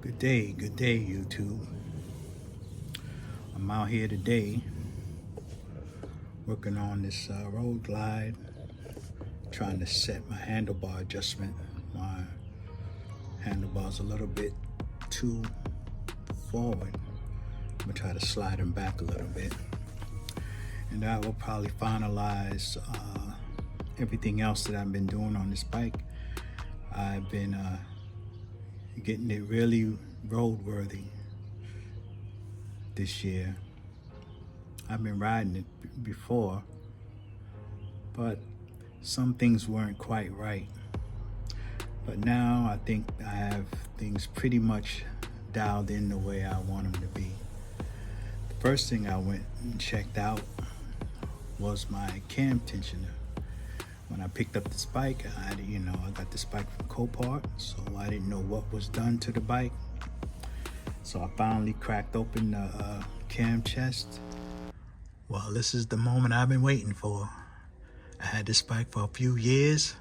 Good day, YouTube. I'm out here today working on this road glide, trying to set my handlebar adjustment. My handlebar's a little bit too forward. I'm gonna try to slide them back a little bit. And I will probably finalize everything else that I've been doing on this bike. I've been getting it really roadworthy this year. I've been riding it before, but some things weren't quite right. But now I think I have things pretty much dialed in the way I want them to be. The first thing I went and checked out was my cam tensioner. When I picked up this bike, I got this bike from Copart, so I didn't know what was done to the bike. So I finally cracked open the cam chest. Well, this is the moment I've been waiting for. I had this bike for a few years.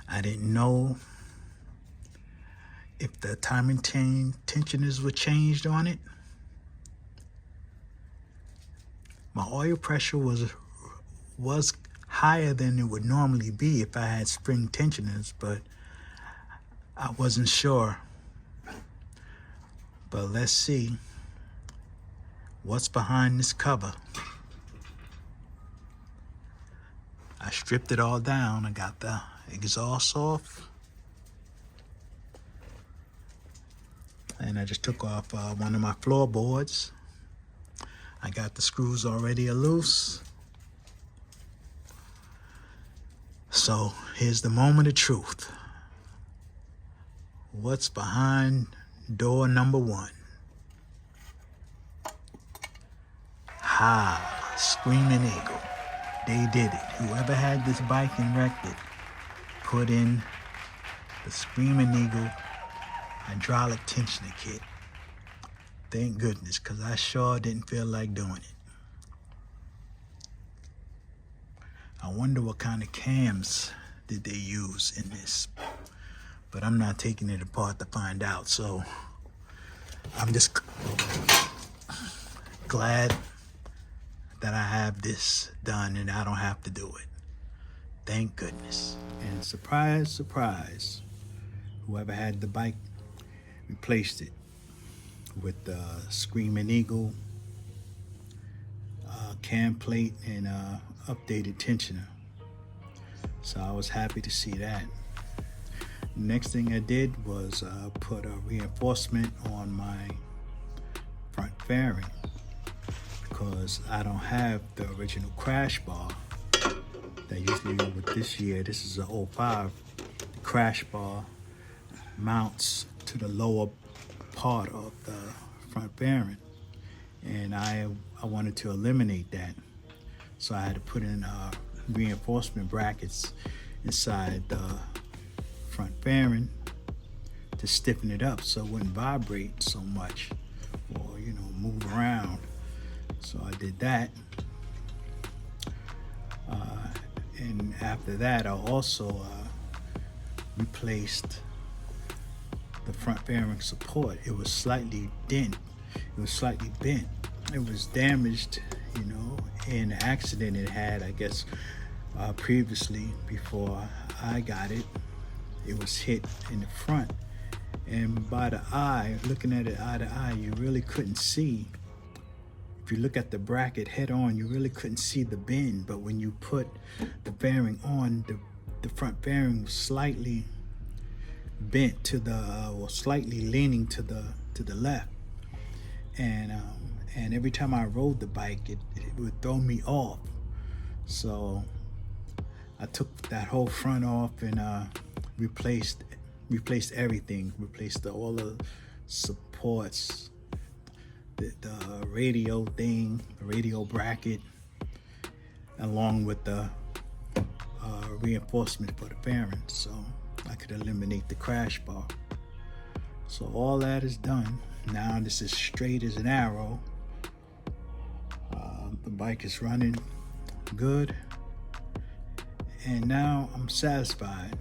I didn't know if the timing tensioners were changed on it. My oil pressure was higher than it would normally be if I had spring tensioners, but I wasn't sure. But let's see what's behind this cover. I stripped it all down. I got the exhaust off. And I just took off one of my floorboards. I got the screws already loose. So here's the moment of truth. What's behind door number 1? Ha! Screaming Eagle. They did it. Whoever had this bike and wrecked it put in the Screaming Eagle hydraulic tensioner kit. Thank goodness, because I sure didn't feel like doing it. I wonder what kind of cams did they use in this, but I'm not taking it apart to find out. So I'm just glad that I have this done and I don't have to do it. Thank goodness. And surprise, surprise, whoever had the bike replaced it with the Screaming Eagle cam plate and updated tensioner. So I was happy to see that. Next thing I did was put a reinforcement on my front fairing because I don't have the original crash bar that usually with this year. This is a 05. The crash bar mounts to the lower part of the front fairing, and I wanted to eliminate that, so I had to put in reinforcement brackets inside the front fairing to stiffen it up so it wouldn't vibrate so much or move around. So I did that, and after that I also replaced the front fairing support. It was slightly bent. It was damaged, in the accident it had, I guess, previously before I got it. It was hit in the front, and by the eye, looking at it eye to eye, you really couldn't see. If you look at the bracket head on, you really couldn't see the bend, but when you put the fairing on, the front fairing was slightly bent to the, or slightly leaning to the left, and every time I rode the bike, it would throw me off. So I took that whole front off and replaced everything. Replaced all the supports, the radio thing, the radio bracket, along with the reinforcement for the fairing, so I could eliminate the crash bar. So all that is done. Now this is straight as an arrow. The bike is running good, and now I'm satisfied.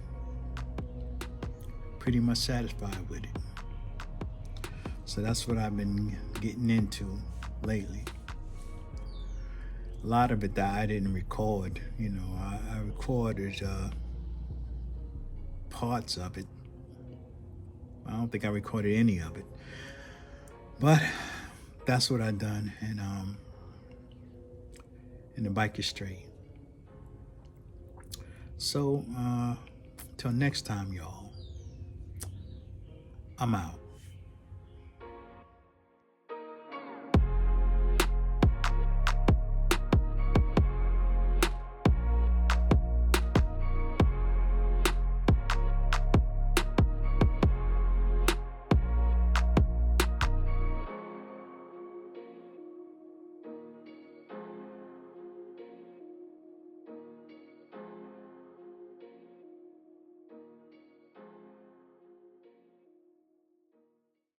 Pretty much satisfied with it. So that's what I've been getting into lately. A lot of it that I didn't record, I recorded parts of it. I don't think I recorded any of it, but that's what I done, and the bike is straight. So till next time, y'all, I'm out.